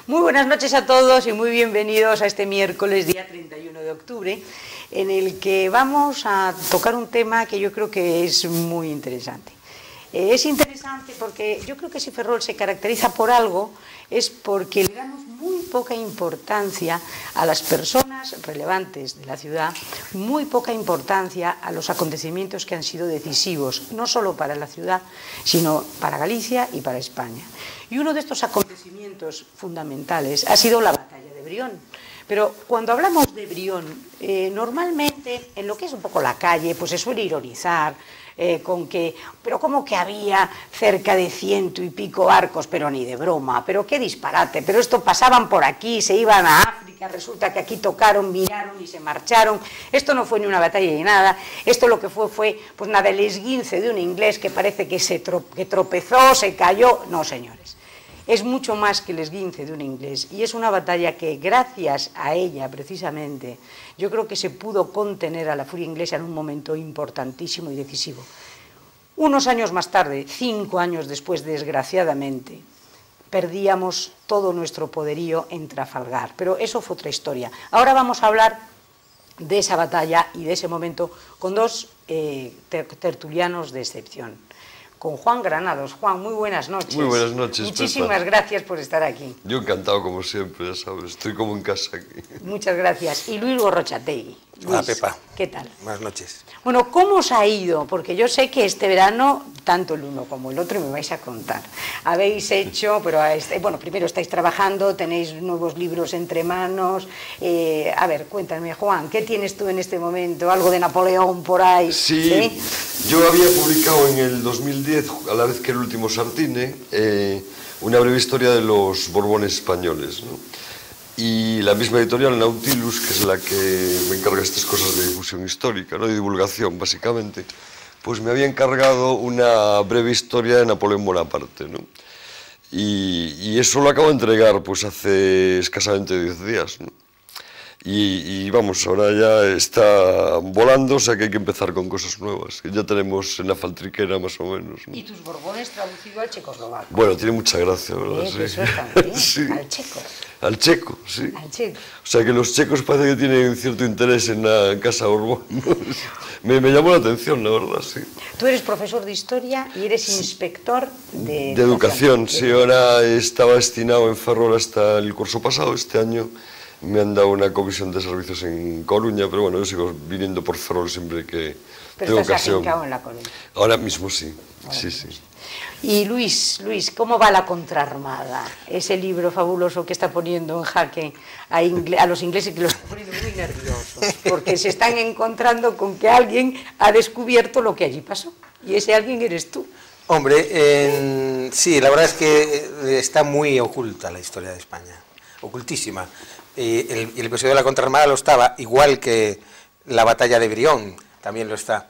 Muy buenas noches a todos y muy bienvenidos a este miércoles, día 31 de octubre, en el que vamos a tocar un tema que yo creo que es muy interesante. Es interesante porque yo creo que si Ferrol se caracteriza por algo es porque le damos muy poca importancia a las personas relevantes de la ciudad, muy poca importancia a los acontecimientos que han sido decisivos, no solo para la ciudad, sino para Galicia y para España. Y uno de estos acontecimientos fundamentales ha sido la batalla de Brión. Pero cuando hablamos de Brión, normalmente en lo que es un poco la calle, pues se suele ironizar con que, pero como que había cerca de 100 y pico barcos, pero ni de broma, pero qué disparate, pero esto pasaban por aquí, se iban a África, resulta que aquí tocaron, miraron y se marcharon. Esto no fue ni una batalla ni nada, esto lo que fue pues nada, el esguince de un inglés que parece que que tropezó, se cayó. No, señores. Es mucho más que el esguince de un inglés y es una batalla que gracias a ella precisamente yo creo que se pudo contener a la furia inglesa en un momento importantísimo y decisivo. Unos años más tarde, 5 años después, desgraciadamente, perdíamos todo nuestro poderío en Trafalgar, pero eso fue otra historia. Ahora vamos a hablar de esa batalla y de ese momento con dos tertulianos de excepción. Con Juan Granados. Juan, muy buenas noches. Muy buenas noches, Muchísimas Pepa. Gracias por estar aquí. Yo encantado, como siempre, ya sabes, estoy como en casa aquí. Muchas gracias. Y Luis Gorrochategui. Hola, Luis, Pepa. ¿qué tal? Buenas noches. Bueno, ¿cómo os ha ido? Porque yo sé que este verano, tanto el uno como el otro, me vais a contar. Habéis hecho, pero bueno, primero estáis trabajando, tenéis nuevos libros entre manos. A ver, cuéntame, Juan, ¿qué tienes tú en este momento? ¿Algo de Napoleón por ahí? Sí, yo había publicado en el 2010, a la vez que el último Sartine, una breve historia de los Borbones españoles, ¿no? Y la misma editorial, Nautilus, que es la que me encarga estas cosas de difusión histórica, ¿no? De divulgación, básicamente, pues me había encargado una breve historia de Napoleón Bonaparte, ¿no? Y eso lo acabo de entregar pues hace escasamente 10 días, ¿no? Y vamos, ahora ya está volando, o sea que hay que empezar con cosas nuevas, que ya tenemos en la faltriquera más o menos, ¿no? Y tus Borbones traducido al checoslovaco. Bueno, tiene mucha gracia, ¿verdad? Sí. Sí. Eso está muy bien. Sí. Al checo. Al checo, sí. Al checo. O sea que los checos parece que tienen cierto interés en la Casa Borbón, ¿no? Me llamó la atención, la verdad, sí. Tú eres profesor de historia y eres inspector de educación. Sí, ahora estaba destinado en Ferrol hasta el curso pasado, este año me han dado una comisión de servicios en Coruña, pero bueno, yo sigo viniendo por Ferrol siempre que tengo ocasión. Pero estás afincado en La Coruña. Ahora mismo sí, sí. Y Luis, ¿cómo va la contraarmada? Ese libro fabuloso que está poniendo en jaque a los ingleses, que los está poniendo muy nerviosos, porque se están encontrando con que alguien ha descubierto lo que allí pasó, y ese alguien eres tú. Hombre, sí, la verdad es que está muy oculta la historia de España, ocultísima. El episodio de la contraarmada lo estaba, igual que la batalla de Brión, también lo está.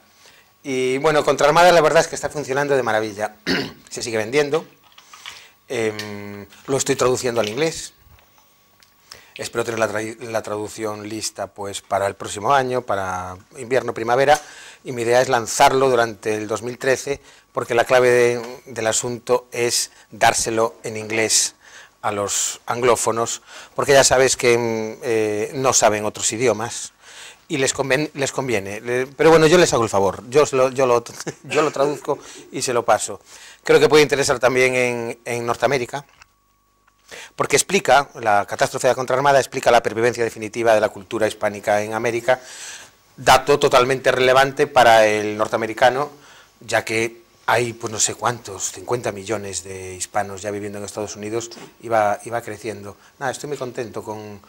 Y bueno, contraarmada la verdad es que está funcionando de maravilla. Se sigue vendiendo. Lo estoy traduciendo al inglés. Espero tener la traducción lista pues para el próximo año, para invierno, primavera. Y mi idea es lanzarlo durante el 2013, porque la clave del asunto es dárselo en inglés a los anglófonos, porque ya sabes que no saben otros idiomas. Y les conviene, pero bueno, yo les hago el favor, yo lo traduzco y se lo paso. Creo que puede interesar también en Norteamérica, porque explica, la catástrofe de la contraarmada explica la pervivencia definitiva de la cultura hispánica en América, dato totalmente relevante para el norteamericano, ya que hay, pues no sé cuántos, 50 millones de hispanos ya viviendo en Estados Unidos, y va creciendo. Nada, estoy muy contento con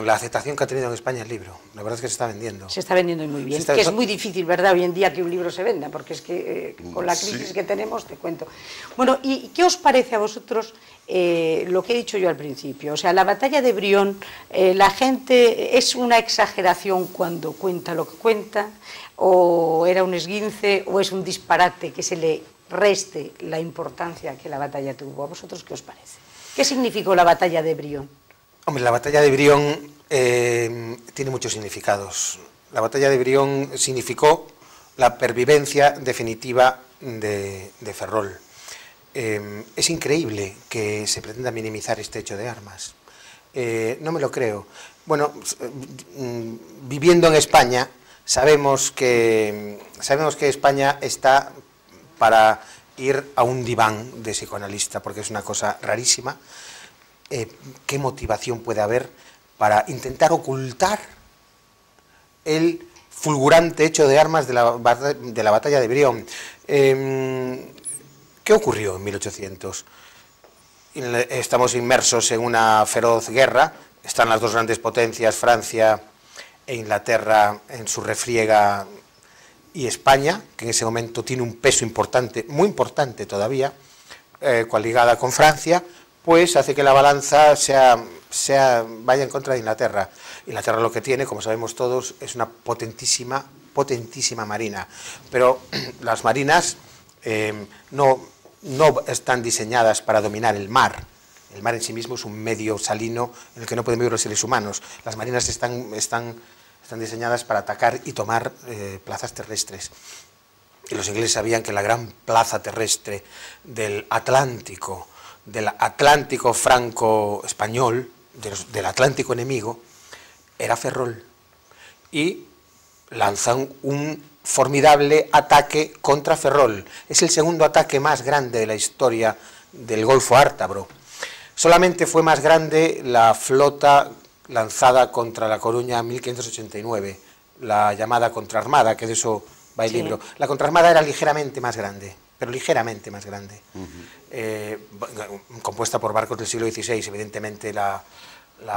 la aceptación que ha tenido en España el libro. La verdad es que se está vendiendo. Se está vendiendo muy bien, que es muy difícil, ¿verdad?, hoy en día que un libro se venda, porque es que con la crisis que tenemos, te cuento. Bueno, ¿y qué os parece a vosotros lo que he dicho yo al principio? O sea, la batalla de Brión, la gente, ¿es una exageración cuando cuenta lo que cuenta? ¿O era un esguince? ¿O es un disparate que se le reste la importancia que la batalla tuvo? ¿A vosotros qué os parece? ¿Qué significó la batalla de Brión? Hombre, la batalla de Brión tiene muchos significados. La batalla de Brión significó la pervivencia definitiva de Ferrol. es increíble que se pretenda minimizar este hecho de armas. No me lo creo. Bueno, viviendo en España, sabemos que España está para ir a un diván de psicoanalista, porque es una cosa rarísima. ¿Qué motivación puede haber para intentar ocultar el fulgurante hecho de armas de la batalla de Brión? ¿Qué ocurrió en 1800? Estamos inmersos en una feroz guerra, están las dos grandes potencias, Francia e Inglaterra, en su refriega, y España, que en ese momento tiene un peso importante, muy importante todavía, coaligada con Francia, pues hace que la balanza vaya en contra de Inglaterra. Inglaterra lo que tiene, como sabemos todos, es una potentísima marina, pero las marinas no están diseñadas para dominar el mar. El mar en sí mismo es un medio salino en el que no pueden vivir los seres humanos. Las marinas están diseñadas para atacar y tomar plazas terrestres. Y los ingleses sabían que la gran plaza terrestre del Atlántico franco-español, del Atlántico enemigo, era Ferrol. Y lanzan un formidable ataque contra Ferrol. Es el segundo ataque más grande de la historia del Golfo Ártabro. Solamente fue más grande la flota lanzada contra La Coruña en 1589, la llamada contraarmada, que de eso va el libro. La contraarmada era ligeramente más grande, pero ligeramente más grande, compuesta por barcos del siglo XVI, evidentemente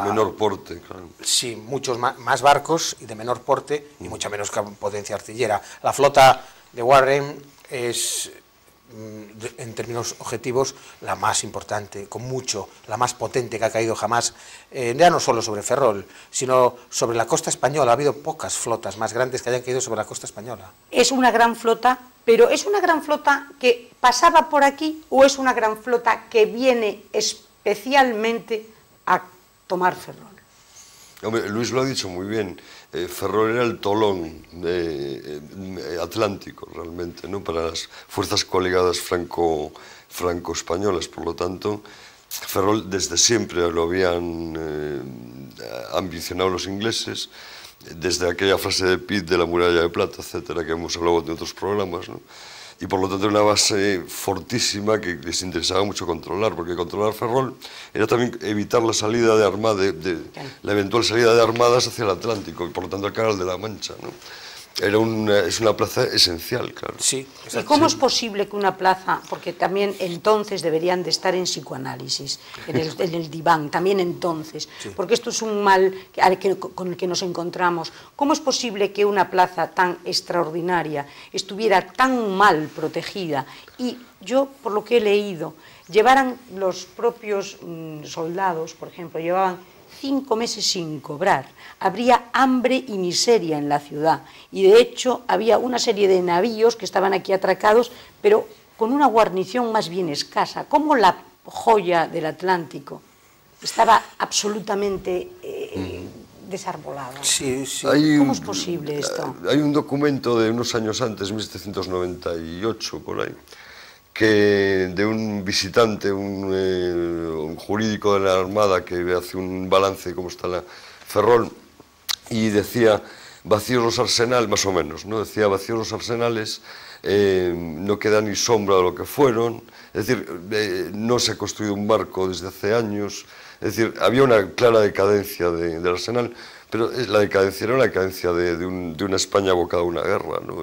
menor porte, claro. Sí, muchos más barcos y de menor porte y mucha menos potencia artillera. La flota de Warren es, en términos objetivos, la más importante, con mucho, la más potente que ha caído jamás, ya no solo sobre Ferrol, sino sobre la costa española. Ha habido pocas flotas más grandes que hayan caído sobre la costa española. Es una gran flota, pero ¿es una gran flota que pasaba por aquí o es una gran flota que viene especialmente a tomar Ferrol? Hombre, Luis lo ha dicho muy bien. Ferrol era el tolón atlántico, realmente, ¿no?, para las fuerzas coaligadas franco-españolas. Por lo tanto, Ferrol desde siempre lo habían ambicionado los ingleses, desde aquella frase de Pitt de la muralla de plata, etcétera, que hemos hablado en otros programas, ¿no? Y por lo tanto era una base fortísima que les interesaba mucho controlar, porque controlar Ferrol era también evitar la salida de armada, la eventual salida de armadas hacia el Atlántico, y por lo tanto el Canal de la Mancha, ¿no? Es una plaza esencial, claro. Sí, ¿y cómo es posible que una plaza, porque también entonces deberían de estar en psicoanálisis, en el diván, también entonces, sí, porque esto es un mal con el que nos encontramos, ¿cómo es posible que una plaza tan extraordinaria estuviera tan mal protegida? Y yo, por lo que he leído, llevaran los propios soldados, por ejemplo, llevaban 5 meses sin cobrar, habría hambre y miseria en la ciudad, y de hecho había una serie de navíos que estaban aquí atracados, pero con una guarnición más bien escasa. ¿Cómo la joya del Atlántico estaba absolutamente desarbolada? Sí, sí. ¿Cómo es posible esto? Hay un documento de unos años antes, 1798, por ahí, que de un visitante, un jurídico de la Armada, que hace un balance de cómo está la Ferrol, y decía, vacíos los arsenales, más o menos, ¿no? Decía, vacíos los arsenales, no queda ni sombra de lo que fueron, es decir, no se ha construido un barco desde hace años, es decir, había una clara decadencia del arsenal, pero la decadencia era una decadencia de una España abocada a una guerra, ¿no?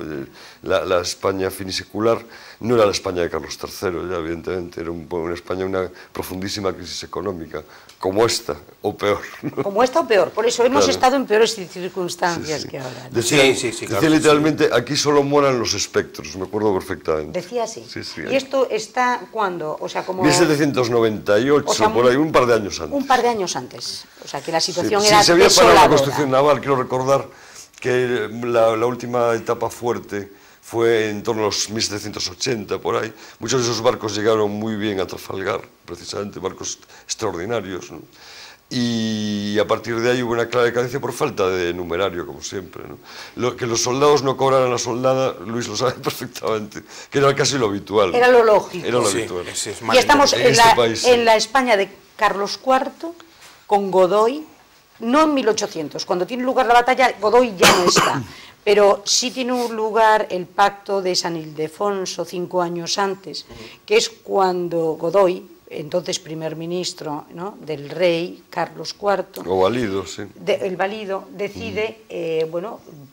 La España finisecular no era la España de Carlos III, ya, evidentemente, era una España, una profundísima crisis económica, como esta, o peor, ¿no? Como esta o peor, por eso hemos estado en peores circunstancias que ahora, ¿no? Decía literalmente, aquí solo moran los espectros, me acuerdo perfectamente. Decía así. ¿Y esto está cuándo? O sea, como 1798, o sea, por ahí, un par de años antes. Un par de años antes, o sea, que la situación era se había parado la desoladora. construcción naval, quiero recordar que la última etapa fuerte fue en torno a los 1780, por ahí. Muchos de esos barcos llegaron muy bien a Trafalgar, precisamente, barcos extraordinarios, ¿no? y a partir de ahí hubo una clara decadencia por falta de numerario, como siempre, ¿no? Que los soldados no cobraran la soldada, Luis lo sabe perfectamente, que era casi lo habitual. Era lo lógico. Era lo habitual. Y estamos en la España de Carlos IV, con Godoy, no en 1800, cuando tiene lugar la batalla, Godoy ya no está, pero sí tiene un lugar el pacto de San Ildefonso 5 años antes, que es cuando Godoy, entonces primer ministro, ¿no?, del rey Carlos IV, o valido, sí. El valido, decide,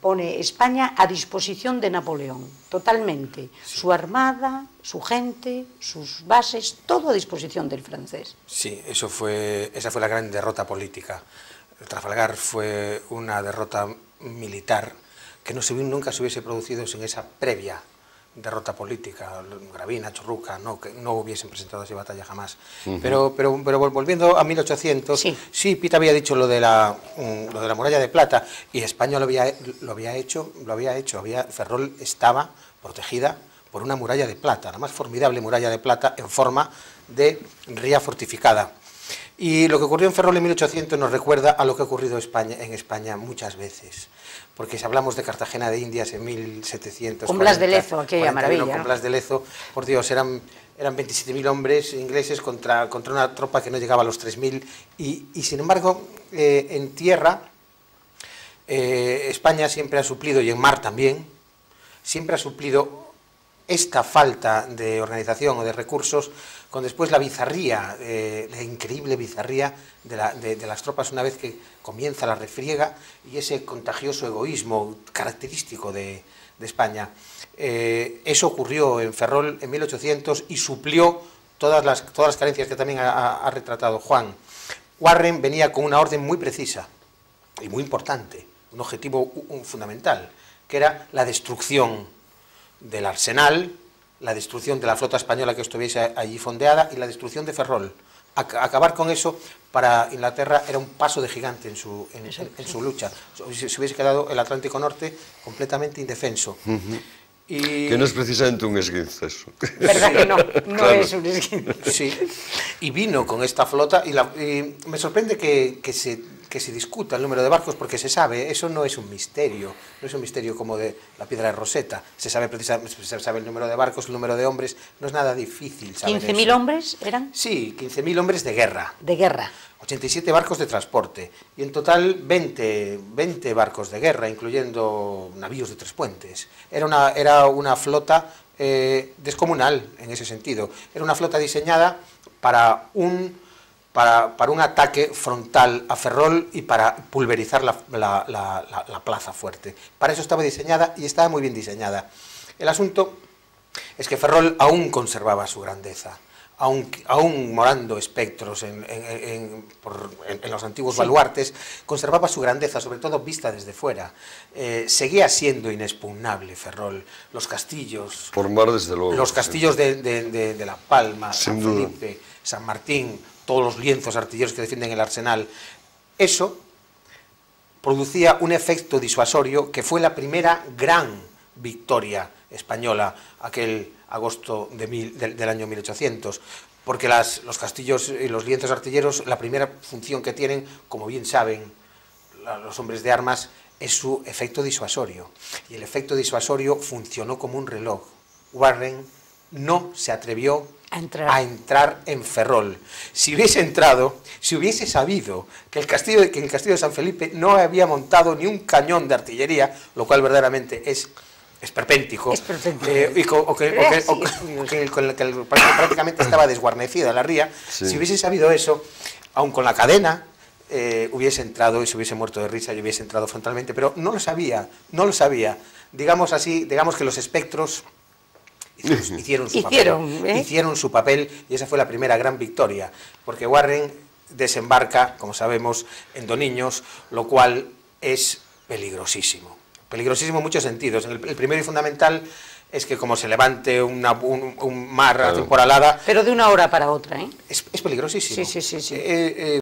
pone España a disposición de Napoleón, totalmente. Sí. Su armada, su gente, sus bases, todo a disposición del francés. Sí, esa fue la gran derrota política. Trafalgar fue una derrota militar que nunca se hubiese producido sin esa previa derrota política. Gravina, Churruca, que no hubiesen presentado esa batalla jamás. Pero volviendo a 1800, sí, Pita había dicho lo de la muralla de plata, y España lo había hecho. Ferrol estaba protegida por una muralla de plata, la más formidable muralla de plata en forma de ría fortificada. Y lo que ocurrió en Ferrol en 1800 nos recuerda a lo que ha ocurrido en España muchas veces. Porque si hablamos de Cartagena de Indias en 1740... Con Blas de Lezo, aquella maravilla. Con Blas de Lezo, por Dios, eran 27.000 hombres ingleses contra una tropa que no llegaba a los 3.000. Y sin embargo, en tierra, España siempre ha suplido, y en mar también, siempre ha suplido esta falta de organización o de recursos, con después la bizarría, la increíble bizarría de las tropas una vez que comienza la refriega, y ese contagioso egoísmo característico de España. Eso ocurrió en Ferrol en 1800 y suplió todas las carencias que también ha retratado Juan. Warren venía con una orden muy precisa y muy importante, un objetivo fundamental, que era la destrucción del arsenal, la destrucción de la flota española que estuviese allí fondeada y la destrucción de Ferrol. Acabar con eso para Inglaterra era un paso de gigante en su lucha. Se hubiese quedado el Atlántico Norte completamente indefenso. Que no es precisamente un esguince eso. ¿Verdad que no? No claro. Es un esguince. Sí, y vino con esta flota, y me sorprende que se discuta el número de barcos, porque se sabe, eso no es un misterio como de la piedra de Rosetta, se sabe el número de barcos, el número de hombres, no es nada difícil saber. ¿15.000 hombres eran? Sí, 15.000 hombres de guerra. De guerra. 87 barcos de transporte, y en total 20 barcos de guerra, incluyendo navíos de 3 puentes. Era una flota descomunal en ese sentido. Era una flota diseñada para un ataque frontal a Ferrol y para pulverizar la plaza fuerte. Para eso estaba diseñada, y estaba muy bien diseñada. El asunto es que Ferrol aún conservaba su grandeza. Aún morando espectros en los antiguos baluartes, conservaba su grandeza, sobre todo vista desde fuera. Seguía siendo inexpugnable Ferrol. Los castillos... Por mar, desde luego. Los castillos de La Palma, Sin San duda. Felipe, San Martín, todos los lienzos artilleros que defienden el arsenal. Eso producía un efecto disuasorio que fue la primera gran victoria española aquel agosto del año 1800, porque los castillos y los lienzos artilleros, la primera función que tienen, como bien saben los hombres de armas, es su efecto disuasorio, y el efecto disuasorio funcionó como un reloj. Warren no se atrevió a entrar en Ferrol. Si hubiese sabido que en el castillo de San Felipe no había montado ni un cañón de artillería, lo cual verdaderamente es esperpéntico, prácticamente estaba desguarnecida la ría. Sí. Si hubiese sabido eso, aun con la cadena, hubiese entrado y se hubiese muerto de risa y hubiese entrado frontalmente, pero no lo sabía. Digamos que los espectros hicieron su papel, y esa fue la primera gran victoria, porque Warren desembarca, como sabemos, en Doniños, lo cual es peligrosísimo. Peligrosísimo en muchos sentidos. El primero y fundamental es que, como se levante un mar a temporalada... Pero de una hora para otra, ¿eh? Es peligrosísimo. Sí.